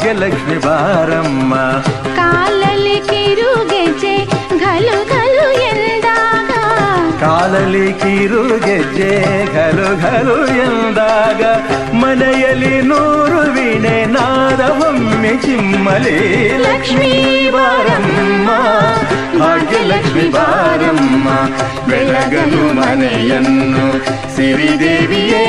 ಭಾಗ್ಯಲಕ್ಷ್ಮಿ ಬಾರಮ್ಮ. ಕಾಲಲ್ಲಿ ಕಿರುಗೆಜ್ಜೆ ಘಲು ಘಲು ಎಂದಾಗ, ಕಾಲಲ್ಲಿ ಕಿರುಗೆಜ್ಜೆ ಘಲು ಘಲು ಎಂದಾಗ, ಮನೆಯಲ್ಲಿ 100 ವೀಣೆ ನಾದವೊಮ್ಮೆ ಚಿಮ್ಮಲಿ. ಲಕ್ಷ್ಮೀ ಬಾರಮ್ಮ, ಭಾಗ್ಯಲಕ್ಷ್ಮಿ ಬಾರಮ್ಮ, ಬೆಳಗಲು ಮನೆಯನ್ನು ಸಿರಿದೇವಿಯೇ.